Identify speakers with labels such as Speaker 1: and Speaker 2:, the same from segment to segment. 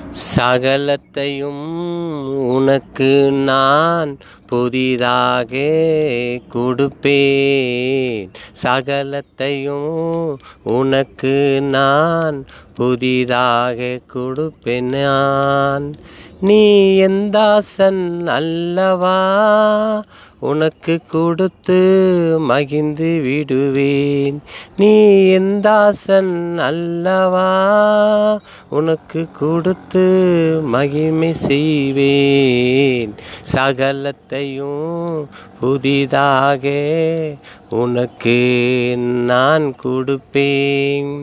Speaker 1: சகலத்தையும் உனக்கு நான் புதிதாக கொடுப்பேன். சகலத்தையும் உனக்கு நான் புதிதாக கொடுப்பேன் நான். நீ என் தாசன் அல்லவா, உனக்கு கொடுத்து மகிழ்ந்து விடுவேன். நீ என் தாசன் அல்லவா, உனக்கு கொடுத்து மகிமை செய்வேன். சகலத்தையும் புதிதாக உனக்கு நான் கொடுப்பேன்.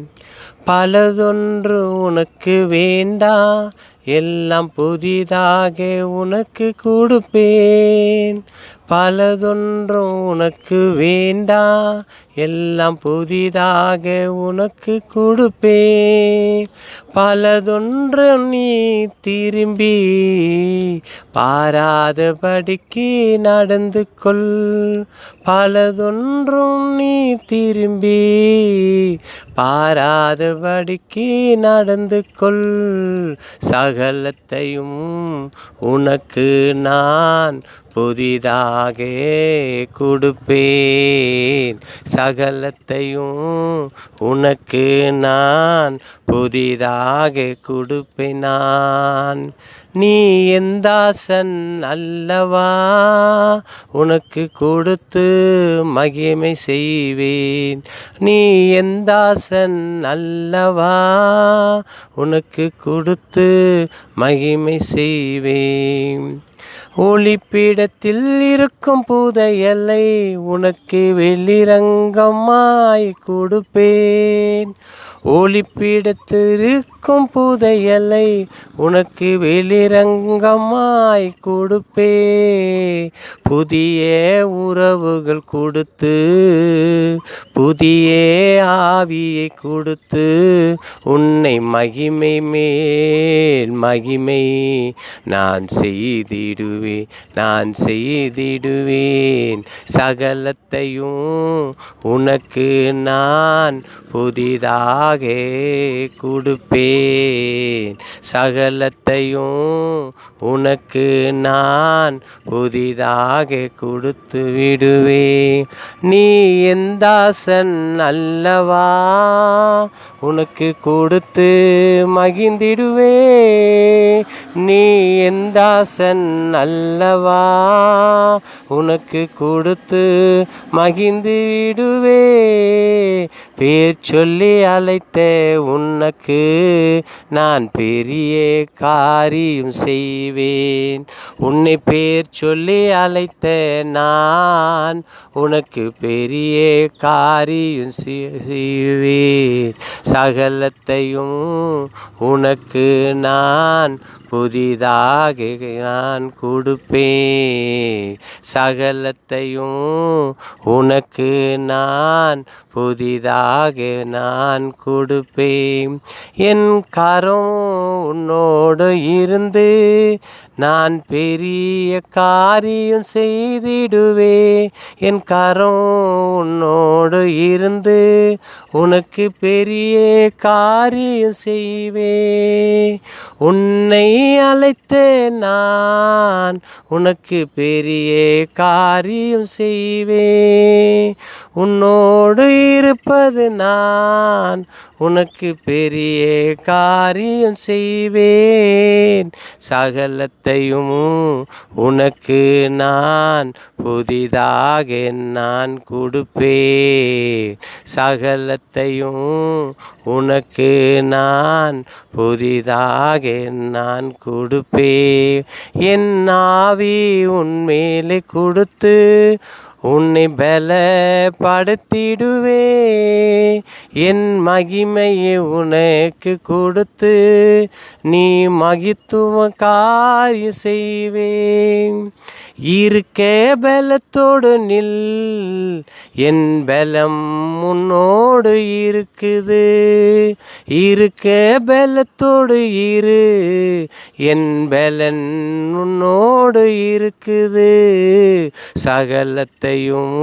Speaker 1: பலதொன்று உனக்கு வேண்டாம், எல்லாம் புதிதாக உனக்கு கொடுப்பேன். பலதொன்றும் உனக்கு வேண்டாம், எல்லாம் புதிதாக உனக்கு கொடுப்பேன். பலதொன்று நீ திரும்பி பாராதபடிக்கு நடந்து கொள். பலதொன்றும் நீ திரும்பி பாராதபடிக்கு நடந்து கொள். சகலத்தையும் உனக்கு நான் புதிதாக கொடுப்பேன். சகலத்தையும் உனக்கு நான் புதிதாக கொடுப்பேன் நான். நீ என் தாசன் அல்லவா, உனக்கு கொடுத்து மகிமை செய்வேன். நீ என் தாசன் அல்லவா, உனக்கு கொடுத்து மகிமை செய்வேன். ஒளிப்பீடத்தில் இருக்கும் புதையலை உனக்கு வெளிரங்கமாய் கொடுப்பேன். ஒளிப்பீடத்தில் இருக்கும் புதையலை உனக்கு வெளிரங்கமாய் கொடுப்பே. புதிய உறவுகள் கொடுத்து, புதிய ஆவியை கொடுத்து, உன்னை மகிமை மேல் மகிமை நான் செய்திடுவேன். சகலத்தையும் உனக்கு நான் புதிதாக கொடுப்பேன். சகலத்தையும் உனக்கு நான் புதிதாக கொடுத்து விடுவேன். நீ என் தாசன் அல்லவா, உனக்கு கொடுத்து மகிழ்ந்திடுவே. நீ என் தாசன் அல்லவா, உனக்கு கொடுத்து மகிழ்ந்து விடுவே. பேர் சொல்லி அழைத்த உனக்கு நான் பெரிய காரியம் செய்வேன். உன்னை பேர் சொல்லி அழைத்த நான் உனக்கு பெரிய காரியம் செய்வேன். சகலத்தையும் உனக்கு நான் புதிதாக நான் கொடுப்பேன். சகலத்தையும் உனக்கு நான் புதிதாக நான் கொடுப்பேன். என் கரம் உன்னோடு இருந்து நான் பெரிய காரியம் செய்திடுவே. என் கரம் உன்னோடு இருந்து உனக்கு பெரிய காரியம் செய்வே. உன்னை அழைத்த நான் உனக்கு பெரிய காரியம் செய்வே. உன்னோடு இருப்பது நான் உனக்கு பெரிய காரியம் செய்வேன். சகலத்தையும் உனக்கு நான் புதிதாக நான் கொடுப்பேன். சகலத்தையும் உனக்கு நான் புதிதாக நான் கொடுப்பேன். என் ஆவி உன்மேலே கொடுத்து உன்னை பலப்படுத்திடுவே. என் மகிமையை உனக்கு கொடுத்து நீ மகித்துவ காரியம் செய்வேன். இருக்க பலத்தோடு நில், என் பலம் உன்னோடு இருக்குது. இருக்க பலத்தோடு இரு, என் பலன் உன்னோடு இருக்குது. சகலத்தையும்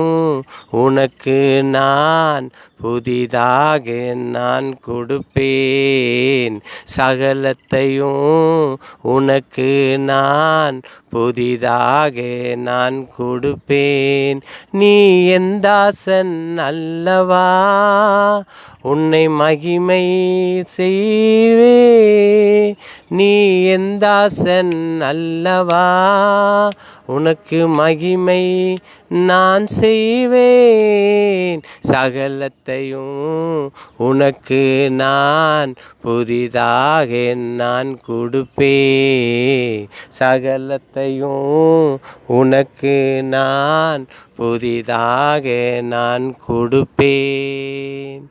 Speaker 1: உனக்கு நான் புதிதாக நான் கொடுப்பேன். சகலத்தையும் உனக்கு நான் புதிதாக நான் கொடுப்பேன். நீ என் தாசன் அல்லவா, உன்னை மகிமை செய்வே. நீ என் தாசன் அல்லவா, உனக்கு மகிமை நான் செய்வேன். சகலத்தையும் உனக்கு நான் புதிதாக நான் கொடுப்பேன். சகலத்தையும் உனக்கு நான் புதிதாக நான் கொடுப்பேன்.